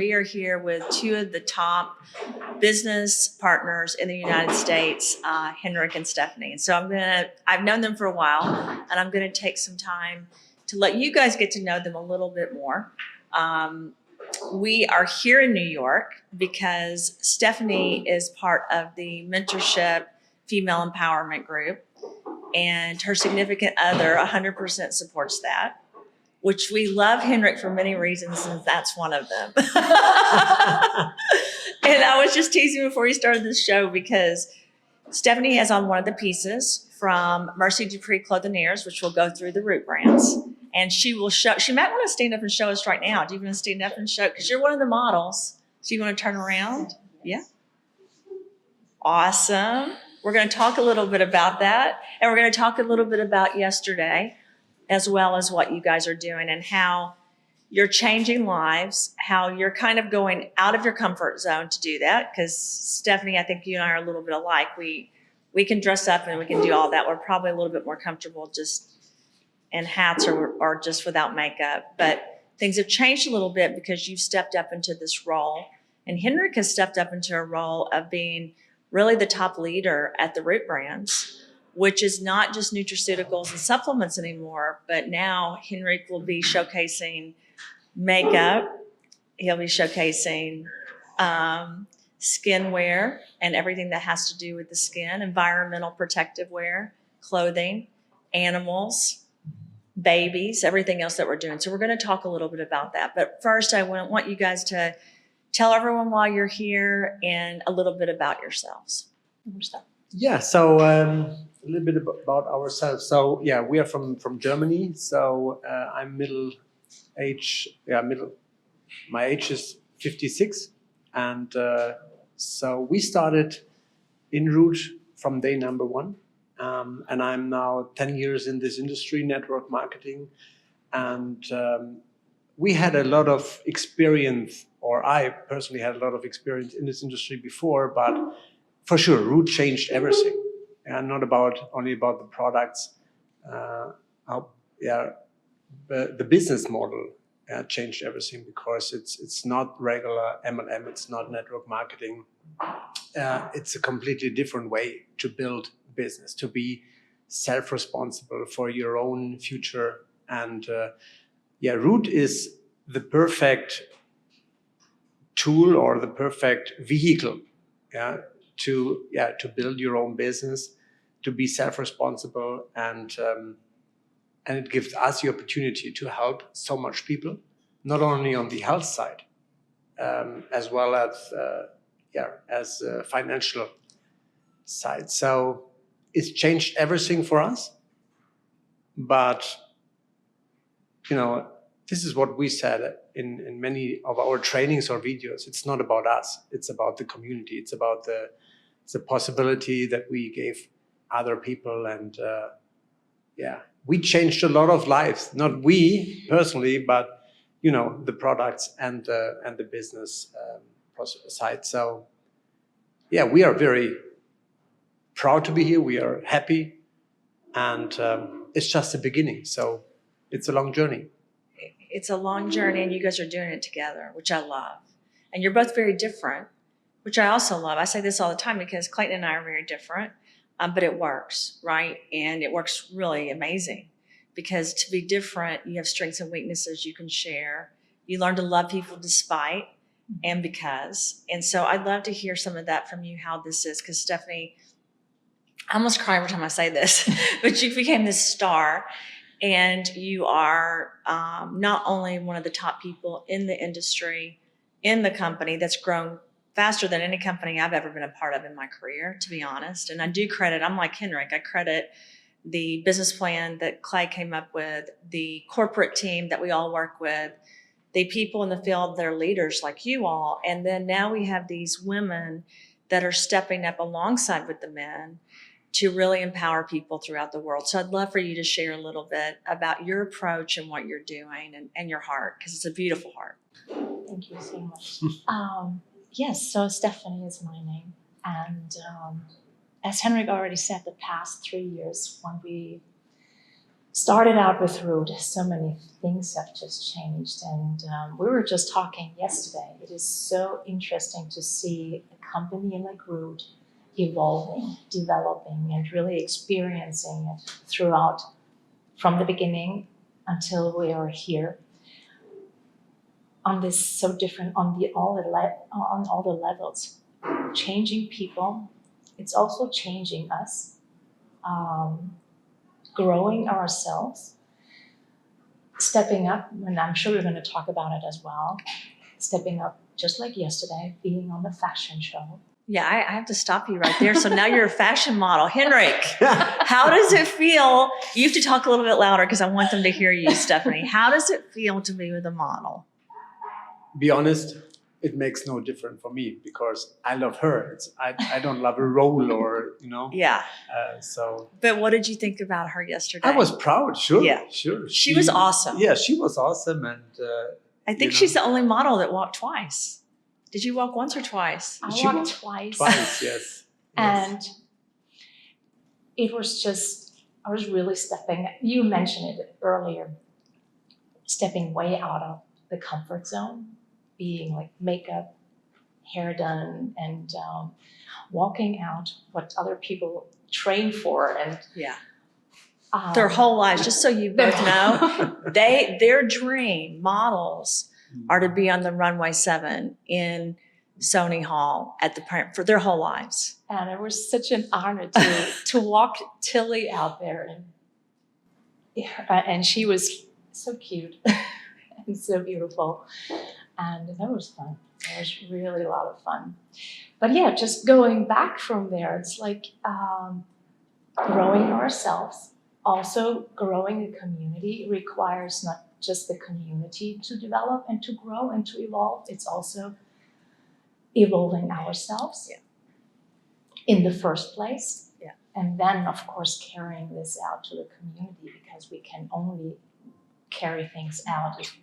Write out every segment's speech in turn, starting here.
we are here with two of the top business partners in the United States, Henrik and Stephanie. And so I've known them for a while, and I'm going to take some time to let you guys get to know them a little bit more. We are here in New York because Stephanie is part of the mentorship female empowerment group, and her significant other 100% supports that, which we love Henrik for many reasons, and that's one of them. And I was just teasing before we started this show because Stephanie has on one of the pieces from Merci Dupre Clotheiers, which will go through the Root brands. And she will show, she might want to stand up and show us right now. Do you want to stand up and show? Because you're one of the models. So you want to turn around? Yeah. Awesome. We're going to talk a little bit about that. And we're going to talk a little bit about yesterday, as well as what you guys are doing and how you're changing lives, how you're kind of going out of your comfort zone to do that. Because Stephanie, I think you and I are a little bit alike. We can dress up and we can do all that. We're probably a little bit more comfortable just in hats or just without makeup. But things have changed a little bit because you've stepped up into this role. And Henrik has stepped up into a role of being really the top leader at the Root brands, which is not just nutraceuticals and supplements anymore, but now Henrik will be showcasing makeup. He'll be showcasing skin wear and everything that has to do with the skin, environmental protective wear, clothing, animals, babies, everything else that we're doing. So we're going to talk a little bit about that. But first, I want you guys to tell everyone why you're here and a little bit about yourselves. Yeah, so a little bit about ourselves. So yeah, we are from Germany. So I'm middle age. Yeah, my age is 56, and so we started in Root from day number one. And I'm now 10 years in this industry, network marketing. And we had a lot of experience, or I personally had a lot of experience in this industry before, but for sure, Root changed everything. And not only about the products, the business model changed everything, because it's not regular MLM, it's not network marketing. It's a completely different way to build business, to be self-responsible for your own future. And Root is the perfect tool or the perfect vehicle to build your own business, to be self-responsible, and it gives us the opportunity to help so much people, not only on the health side, as well as financial side. So it's changed everything for us. But this is what we said in many of our trainings or videos. It's not about us. It's about the community. It's about the possibility that we gave other people. And we changed a lot of lives. Not we personally, but the products and the business side. So we are very proud to be here. We are happy, and it's just the beginning. So it's a long journey. It's a long journey, and you guys are doing it together, which I love. And you're both very different, which I also love. I say this all the time because Clayton and I are very different, but it works, right? And it works really amazing, because to be different, you have strengths and weaknesses you can share. You learn to love people despite and because. And so I'd love to hear some of that from you, how this is, because Stephanie, I almost cry every time I say this, but you became this star, and you are not only one of the top people in the industry, in the company that's grown faster than any company I've ever been a part of in my career, to be honest. And I do credit, I'm like Henrik, I credit the business plan that Clay came up with, the corporate team that we all work with, the people in the field that are leaders like you all. And then now we have these women that are stepping up alongside with the men to really empower people throughout the world. So I'd love for you to share a little bit about your approach and what you're doing and your heart, because it's a beautiful heart. Thank you so much. Yes, so Stephanie is my name. And as Henrik already said, the past 3 years when we started out with Root. So many things have just changed. And we were just talking yesterday. It is so interesting to see a company like Root evolving, developing, and really experiencing it throughout, from the beginning until we are here. On this so different, on all the levels, changing people. It's also changing us, growing ourselves, stepping up, and I'm sure we're going to talk about it as well, stepping up just like yesterday, being on the fashion show. Yeah, I have to stop you right there. So now you're a fashion model. Henrik, how does it feel? You have to talk a little bit louder because I want them to hear you, Stephanie. How does it feel to be with a model? Be honest, it makes no difference for me because I love her. I don't love a role or, Yeah. So. But what did you think about her yesterday? I was proud, sure. Yeah. Sure. She was awesome. Yeah, she was awesome. And I think she's the only model that walked twice. Did you walk once or twice? I walked twice. Twice, yes. And it was just, I was really stepping, you mentioned it earlier, stepping way out of the comfort zone, being like makeup, hair done, and walking out what other people train for. And their whole lives, just so you both know, their dream models are to be on the runway 7 in Sony Hall at the print for their whole lives. And it was such an honor to walk Tilly out there, and she was so cute and so beautiful, and that was fun. It was really a lot of fun. But yeah, just going back from there, it's like growing ourselves, also growing a community requires not just the community to develop and to grow and to evolve, it's also evolving ourselves in the first place. Yeah. And then, of course, carrying this out to the community, because we can only carry things out if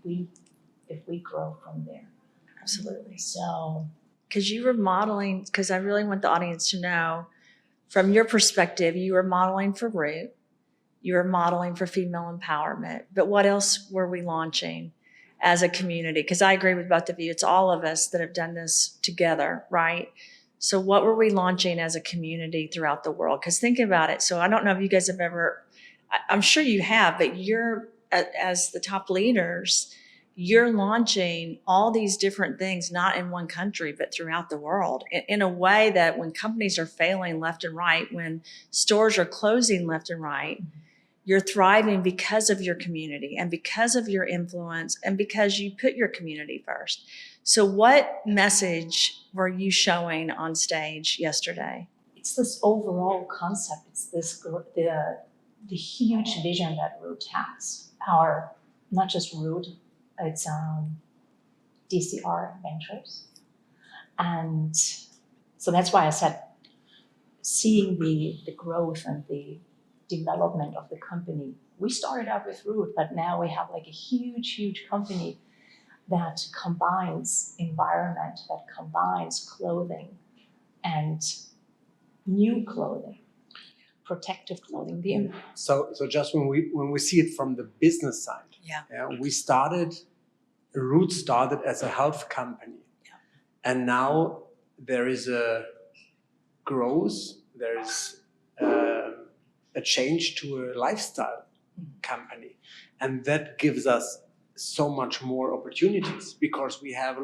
we grow from there. Absolutely. So, because you were modeling, because I really want the audience to know, from your perspective, you were modeling for Root, you were modeling for female empowerment, but what else were we launching as a community? Because I agree with both of you. It's all of us that have done this together, right? So what were we launching as a community throughout the world? Because think about it. So I don't know if you guys have ever, I'm sure you have, but you're, as the top leaders, you're launching all these different things, not in one country, but throughout the world, in a way that when companies are failing left and right, when stores are closing left and right, you're thriving because of your community and because of your influence and because you put your community first. So what message were you showing on stage yesterday? it's this overall concept. It's this the huge vision that Root has. Our, not just Root, it's DCR Ventures. And so that's why I said, seeing the growth and the development of the company. We started out with Root, but now we have like a huge company that combines environment, that combines clothing and new clothing, protective clothing. So just when we see it from the business side, Root started as a health company, and now there is a growth, there is a change to a lifestyle company, and that gives us so much more opportunities because we have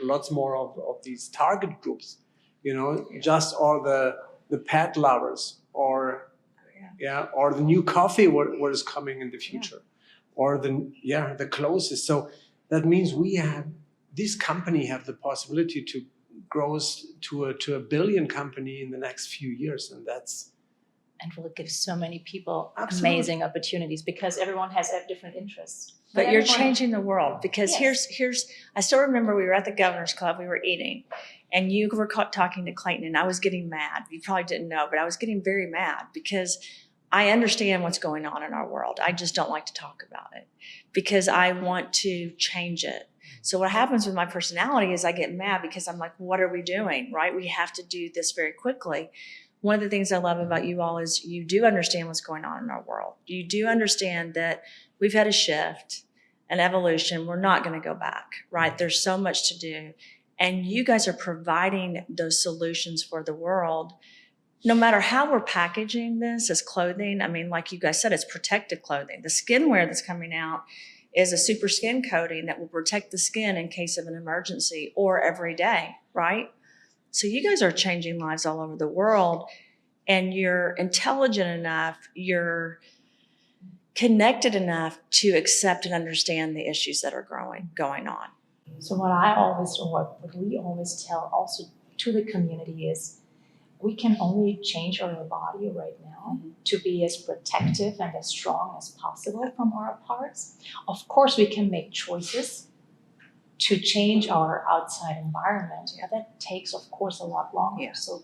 lots more of these target groups, just all the pet lovers or the new coffee what is coming in the future, or the clothes. So that means this company have the possibility to grow to a $1 billion company in the next few years, and will give so many people Absolutely. amazing opportunities because everyone has different interests. But you're changing the world because here's I still remember we were at the Governor's Club, we were eating, and you were talking to Clayton, and I was getting mad. You probably didn't know, but I was getting very mad because I understand what's going on in our world. I just don't like to talk about it because I want to change it. So what happens with my personality is I get mad because I'm like, what are we doing, right? We have to do this very quickly. one of the things I love about you all is you do understand what's going on in our world. You do understand that we've had a shift, an evolution. We're not going to go back, right? There's so much to do. And you guys are providing those solutions for the world. No matter how we're packaging this as clothing, I mean, like you guys said, it's protective clothing. The skin wear that's coming out is a super skin coating that will protect the skin in case of an emergency or every day, right? So you guys are changing lives all over the world, and you're intelligent enough, you're connected enough to accept and understand the issues that are going on. So what we always tell also to the community is we can only change our body right now to be as protective and as strong as possible from our parts. Of course, we can make choices to change our outside environment. Yeah, that takes, of course, a lot longer. Yeah. So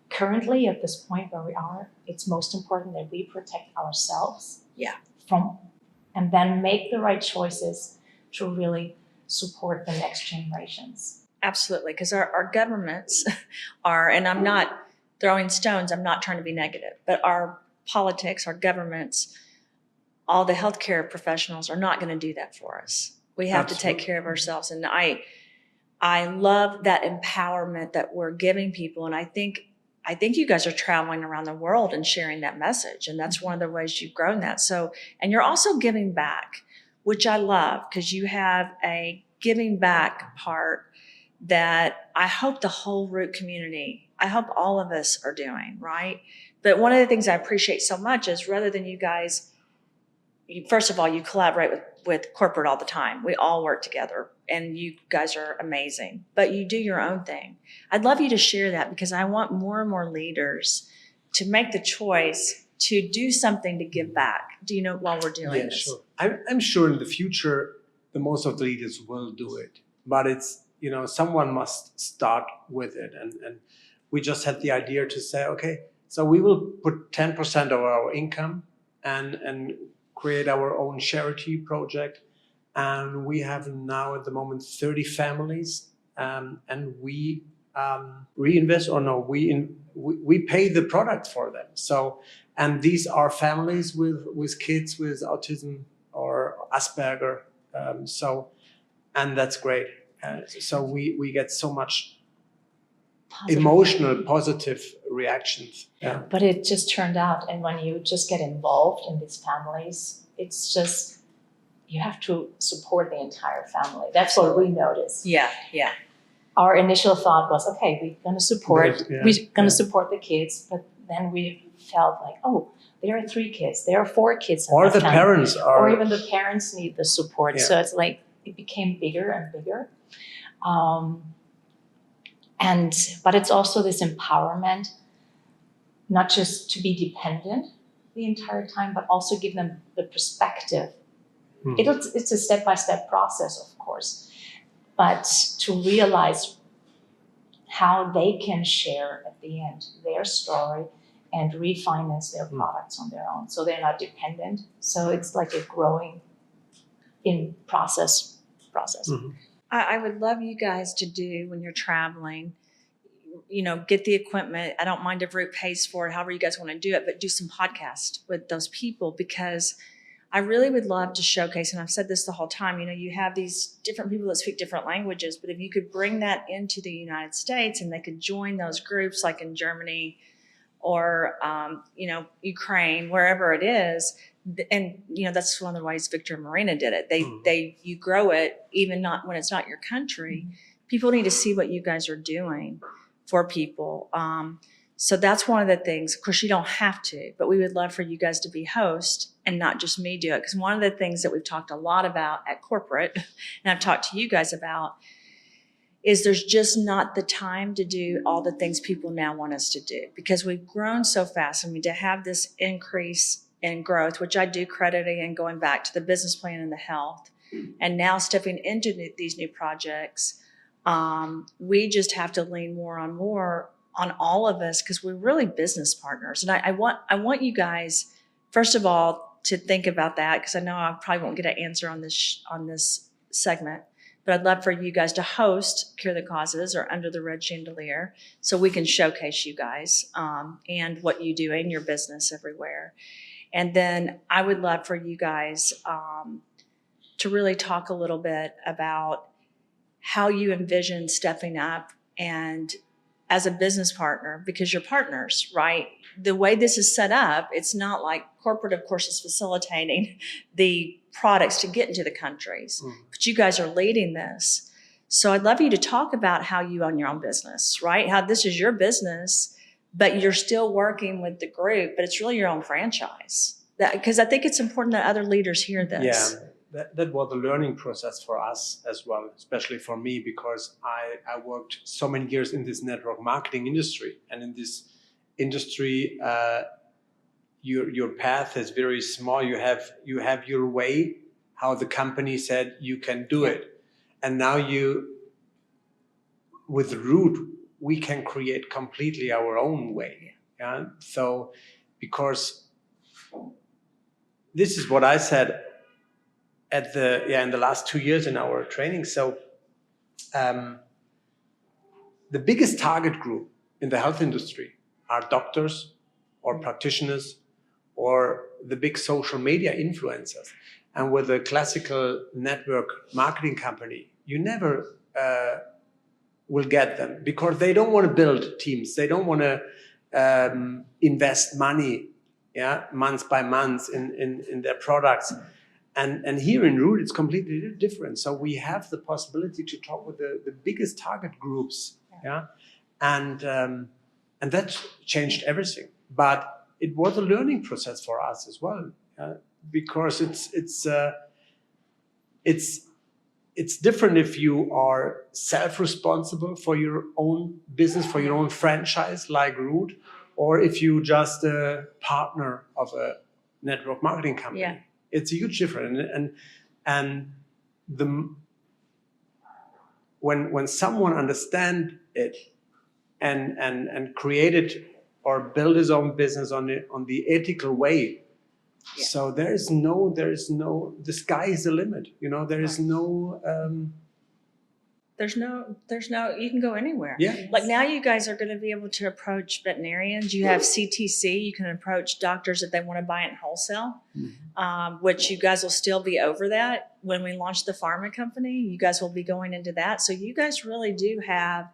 currently, at this point where we are, it's most important that we protect ourselves. Yeah. And then make the right choices to really support the next generations. Absolutely, because our governments are, and I'm not throwing stones, I'm not trying to be negative, but our politics, our governments, all the healthcare professionals are not going to do that for us. We have to take care of ourselves. And I love that empowerment that we're giving people. And I think you guys are traveling around the world and sharing that message. And that's one of the ways you've grown that. So, and you're also giving back, which I love, because you have a giving back part that I hope the whole Root community, I hope all of us are doing, right? But one of the things I appreciate so much is rather than you guys, first of all, you collaborate with corporate all the time. We all work together and you guys are amazing, but you do your own thing. I'd love you to share that because I want more and more leaders to make the choice to do something to give back. Do you know while we're doing this? Sure. I'm sure in the future, the most of the leaders will do it, but it's, someone must start with it. And we just had the idea to say, okay, so we will put 10% of our income and create our own charity project. And we have now at the moment 30 families, and we reinvest, or no, we pay the product for them. So, and these are families with kids with autism or Asperger. And that's great. So we get so much emotional, positive reactions. Yeah. But it just turned out, and when you just get involved in these families, it's just, you have to support the entire family. That's what we noticed. Yeah, yeah. Our initial thought was, okay, we're going to support the kids, but then we felt like, oh, there are 3 kids, there are 4 kids. Or the parents are. Or even the parents need the support. Yeah. So it's like, it became bigger and bigger. But it's also this empowerment, not just to be dependent the entire time, but also give them the perspective. It's a step-by-step process, of course, but to realize how they can share at the end their story and refinance their products on their own, so they're not dependent. So it's like a growing in process. Mm-hmm. I would love you guys to do when you're traveling, get the equipment. I don't mind if Root pays for it, however you guys want to do it, but do some podcasts with those people, because I really would love to showcase, and I've said this the whole time, you have these different people that speak different languages, but if you could bring that into the United States and they could join those groups like in Germany or, Ukraine, wherever it is, and that's one of the ways Victor and Marina did it. You grow it even not when it's not your country. People need to see what you guys are doing for people. So that's one of the things. Of course, you don't have to, but we would love for you guys to be host and not just me do it. Because one of the things that we've talked a lot about at corporate, and I've talked to you guys about, is there's just not the time to do all the things people now want us to do, because we've grown so fast. I mean, to have this increase in growth, which I do credit again going back to the business plan and the health, and now stepping into these new projects, we just have to lean more on all of us, because we're really business partners. And I want you guys, first of all, to think about that, because I know I probably won't get an answer on this segment. but I'd love for you guys to host Cure the Causes or Under the Red Chandelier so we can showcase you guys and what you do in your business everywhere. And then I would love for you guys to really talk a little bit about how you envision stepping up and as a business partner, because you're partners, right? The way this is set up, it's not like corporate, of course, is facilitating the products to get into the countries, but you guys are leading this. So I'd love you to talk about how you own your own business, right? How this is your business, but you're still working with the group, but it's really your own franchise. Because I think it's important that other leaders hear this. Yeah, that was a learning process for us as well, especially for me, because I worked so many years in this network marketing industry. And in this industry, your path is very small. You have your way, how the company said you can do it. And now with Root, we can create completely our own way. Yeah. So, because this is what I said in the last 2 years in our training. So, the biggest target group in the health industry are doctors or practitioners or the big social media influencers. And with a classical network marketing company, you never will get them because they don't want to build teams. They don't want to invest money, month by month in their products. And here in Root, it's completely different. So we have the possibility to talk with the biggest target groups, and that changed everything. But it was a learning process for us as well, because it's different if you are self-responsible for your own business, for your own franchise like Root, or if you just a partner of a network marketing company. Yeah. It's a huge difference. And when someone understands it and create it or build his own business on the ethical way. Yeah. So there is no, the sky is the limit. There is no. There's no, you can go anywhere. Yeah. Like now you guys are going to be able to approach veterinarians. You have CTC. You can approach doctors if they want to buy it in wholesale, which you guys will still be over that. When we launch the pharma company, you guys will be going into that. So you guys really do have,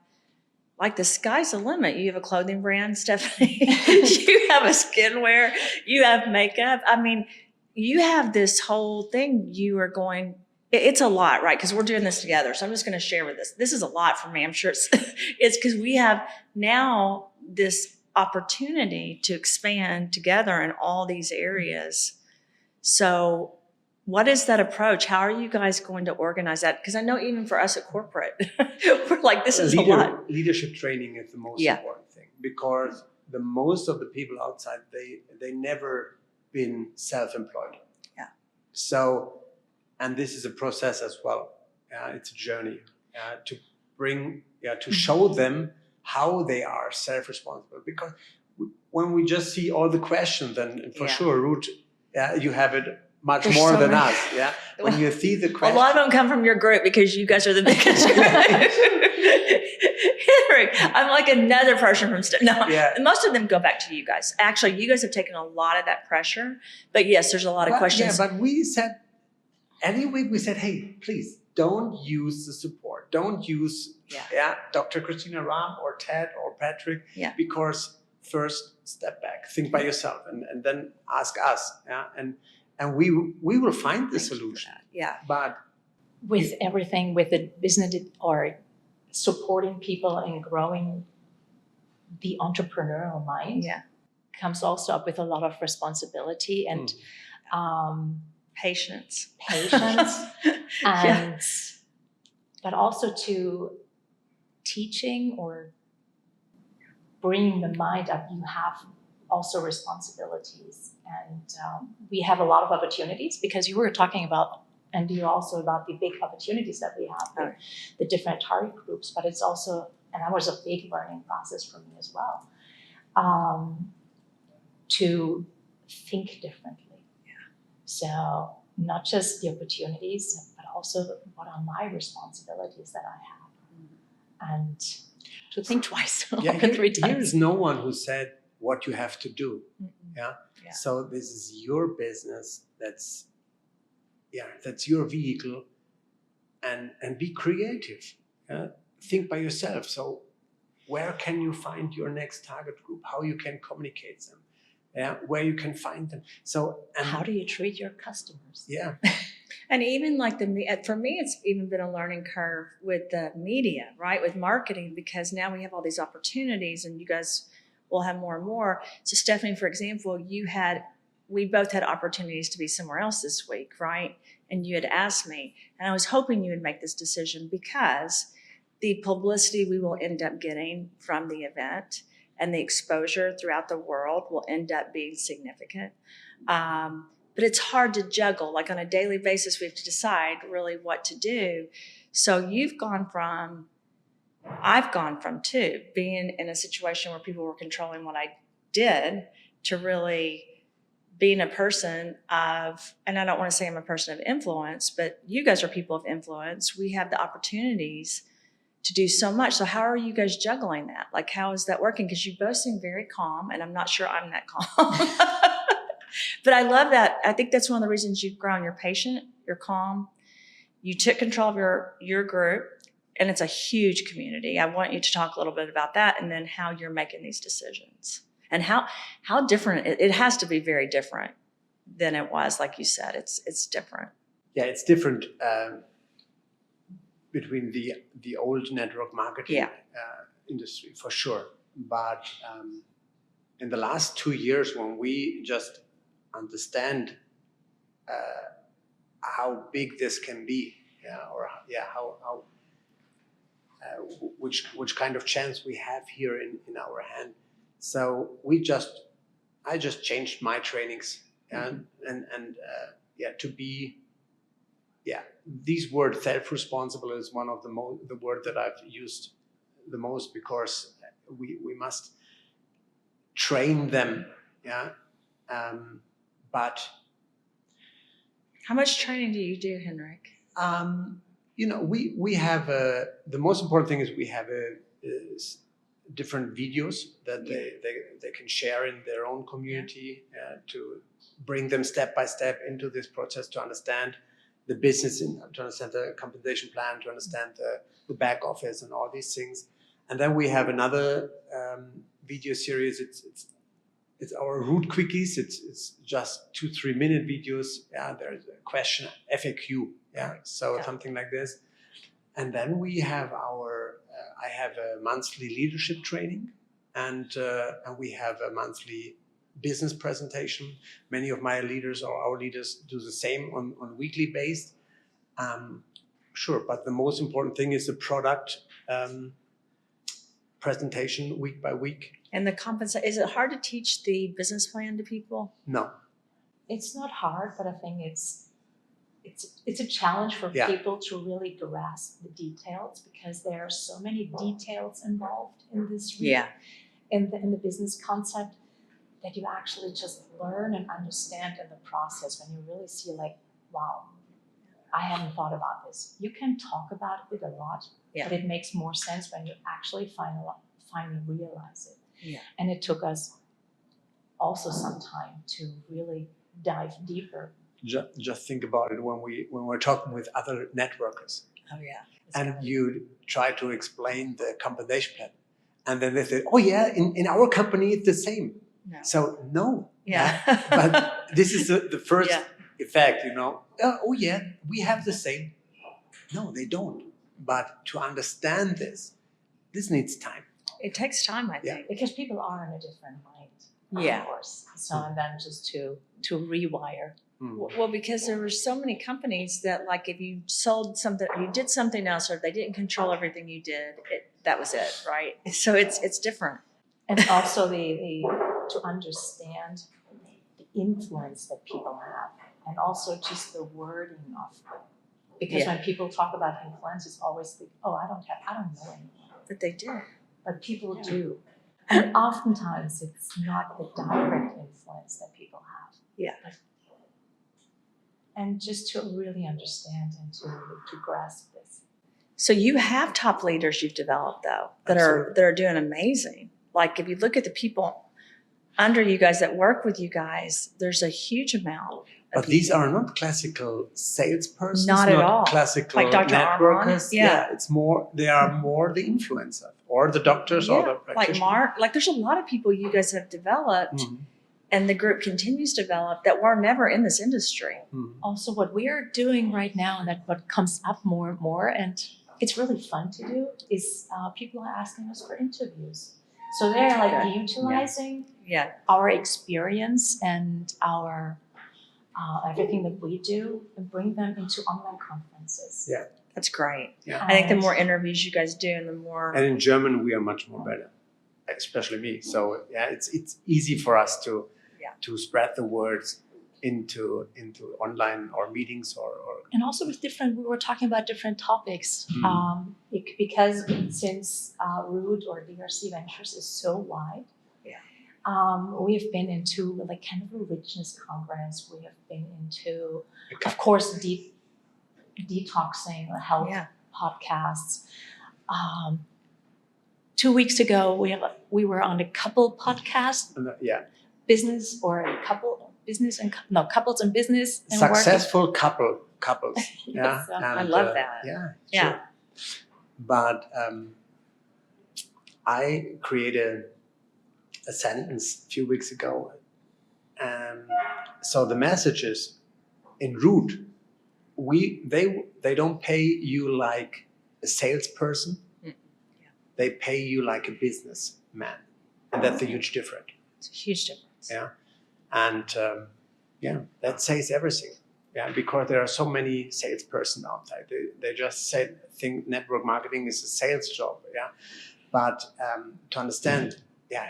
like, the sky's the limit. You have a clothing brand, Stephanie. You have a skinwear. You have makeup. I mean, you have this whole thing you are going. It's a lot, right? Because we're doing this together. So I'm just going to share with this. This is a lot for me. I'm sure it's because we have now this opportunity to expand together in all these areas. So what is that approach? How are you guys going to organize that? Because I know even for us at corporate, we're like, this is a lot. Leadership training is the most important thing, because the most of the people outside, they never been self-employed. Yeah. So, and this is a process as well. It's a journey to bring, to show them how they are self-responsible. Because when we just see all the questions, and for sure, Root, you have it much There's more so than many. us. Yeah. When you see the questions, a lot of them come from your group because you guys are the biggest group. Henrik, I'm like another person from most of them go back to you guys. Actually, you guys have taken a lot of that pressure. But yes, there's a lot of questions. Yeah, but we said, any week we said, hey, please don't use the support. Don't use Dr. Christina Rahm or Ted or Patrick, because first step back, think by yourself, and then ask us. Yeah, and we will find the solution. Yeah, but with everything, with the business or supporting people and growing the entrepreneurial mind, comes also up with a lot of responsibility and. Patience, and but also to teaching or bringing the mind up, you have also responsibilities, and we have a lot of opportunities, because you were talking about, and you're also about the big opportunities that we have with the different target groups, but it's also, and that was a big learning process for me as well, to think differently. So not just the opportunities, but also what are my responsibilities that I have, and to think twice Yeah, or here, 3 times. here is no one who said what you have to do. Yeah? Yeah. So this is your business. That's your vehicle, and be creative. Yeah? Think by yourself. So where can you find your next target group? How you can communicate them? Yeah, where you can find them. So and How do you treat your customers? yeah, And even like for me, it's even been a learning curve with the media, right? With marketing, because now we have all these opportunities and you guys will have more and more. So Stephanie, for example, we both had opportunities to be somewhere else this week, right? And you had asked me, and I was hoping you would make this decision because the publicity we will end up getting from the event and the exposure throughout the world will end up being significant. But it's hard to juggle. Like on a daily basis, we have to decide really what to do. So I've gone from too, being in a situation where people were controlling what I did to really being a person of, and I don't want to say I'm a person of influence, but you guys are people of influence. We have the opportunities to do so much. So how are you guys juggling that? Like, how is that working? Because you both seem very calm, and I'm not sure I'm that calm. But I love that. I think that's one of the reasons you've grown. You're patient, you're calm. You took control of your group, and it's a huge community. I want you to talk a little bit about that and then how you're making these decisions. And how different, it has to be very different than it was, like you said. It's different. Yeah, it's different between the old network marketing industry, for sure. But in the last 2 years, when we just understand how big this can be, how which kind of chance we have here in our hand. So I just changed my trainings and to be these words self-responsible is one of the word that I've used the most, because we must train them. But How much training do you do, Henrik? we have the most important thing is we have different videos that they can share in their own community to bring them step by step into this process, to understand the business, to understand the compensation plan, to understand the back office and all these things. And then we have another video series. It's our root quickies. It's just 2-3 minute videos. There's a question, FAQ. Something like this. And then we have I have a monthly leadership training, and we have a monthly business presentation. Many of my leaders or our leaders do the same on weekly base. Sure, but the most important thing is the product presentation week by week. And is it hard to teach the business plan to people? No. It's not hard, but I think it's a challenge for people to really grasp the details, because there are so many details involved in this in the business concept, that you actually just learn and understand in the process when you really see like, wow, I hadn't thought about this. You can talk about it a lot, but it makes more sense when you actually finally realize it. Yeah. And it took us also some time to really dive deeper. Just think about it when we're talking with other networkers. Oh yeah. And you try to explain the compensation plan, and then they say, "Oh yeah, in our company it's the same." No. So no. Yeah. But this is the first effect, Oh yeah, we have the same. No, they don't. But to understand this needs time. It takes time, I think. Because people are in a different mind, Yeah. of course. So and then just to rewire. Well, because there were so many companies that, like, if you sold something, or you did something else, or they didn't control everything you did, that was it, right? So it's different. And also to understand the influence that people have, and also just the wording of it. Because when people talk about influence, it's always like, oh, I don't know anyone. But they do. But people do. And oftentimes it's not the direct influence that people have. Yeah. and just to really understand and to grasp this. So you have top leaders you've developed though that are doing amazing. Like if you look at the people under you guys that work with you guys, there's a huge amount. But these are not classical salespersons, Not at all. Classical Like Dr. networkers. Armand? Yeah. It's more. They are more the influencer or the doctors or the Like practitioners. Mark, like there's a lot of people you guys have developed Mhm. and the group continues to develop that were never in this industry. Mhm. Also, what we are doing right now, and that what comes up more and more, and it's really fun to do, is people are asking us for interviews. So they're like utilizing Yeah. our experience and our everything that we do and bring them into online conferences. Yeah. That's great. Yeah. I think the more interviews you guys do and the more And in German, we are much more better, especially me. So yeah, it's easy for us to spread the words into online or meetings or And also with we were talking about different topics Mhm. because since Root or DRC Ventures is so wide, we've been into like kind of a richness congress. We have been into, of course, detoxing, health podcasts. 2 weeks ago, we were on a couple podcast, business or a couple business and couples and business and successful couples. Yeah, So, I love that. Yeah, Yeah. sure. But I created a sentence a few weeks ago. So the messages in Root, they don't pay you like a salesperson. They pay you like a businessman, and that's a huge difference. it's a huge difference. Yeah, and that says everything. Yeah, because there are so many salesperson outside. They just think network marketing is a sales job. Yeah, but to understand,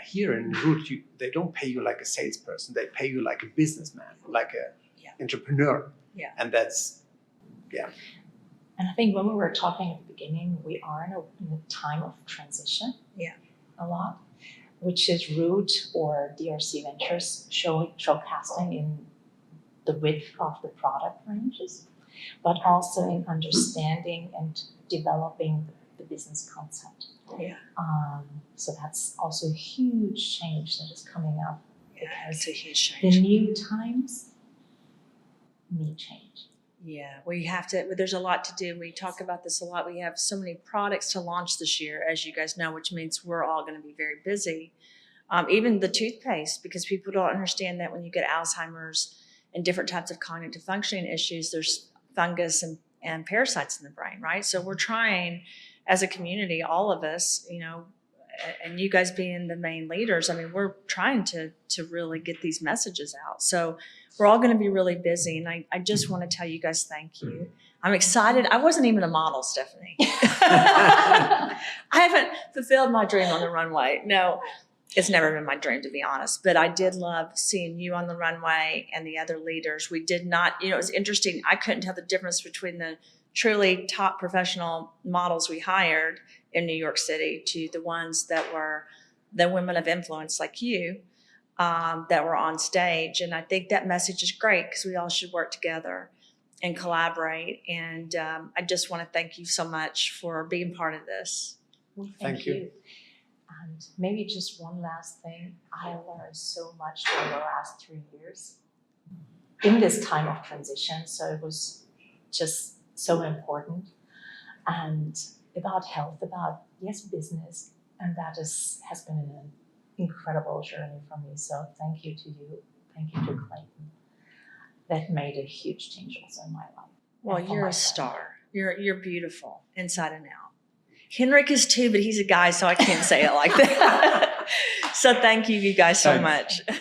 here in Root, they don't pay you like a salesperson. They pay you like a businessman, like a entrepreneur. Yeah, and that's And I think when we were talking at the beginning, we are in a time of transition. Yeah. A lot, which is Root or DRC Ventures showcasing in the width of the product ranges, but also in understanding and developing the business concept. Yeah. So that's also a huge change that is coming up. Yeah, it's a huge The change. new times need change. Yeah, we have to, there's a lot to do. We talk about this a lot. We have so many products to launch this year, as you guys know, which means we're all going to be very busy. Even the toothpaste, because people don't understand that when you get Alzheimer's and different types of cognitive functioning issues, there's fungus and parasites in the brain, right? So we're trying as a community, all of us, and you guys being the main leaders, I mean, we're trying to really get these messages out. So we're all going to be really busy. And I just want to tell you guys thank you. I'm excited. I wasn't even a model, Stephanie. I haven't fulfilled my dream on the runway. No, it's never been my dream, to be honest. But I did love seeing you on the runway and the other leaders. We did not, it was interesting. I couldn't tell the difference between the truly top professional models we hired in New York City to the ones that were the women of influence like you that were on stage. And I think that message is great because we all should work together and collaborate. And I just want to thank you so much for being part of this. Well, Thank you. And maybe just one last thing. I learned so much over the last 3 years in this time of transition. So it was just so important. And about health, about business. And that has been an incredible journey for me. So thank you to you. Thank you to Clayton. That made a huge change also in my life. Well, And for you're my a family. star. You're beautiful inside and out. Henrik is too, but he's a guy, so I can't say it like that. So thank you guys so Thanks. much.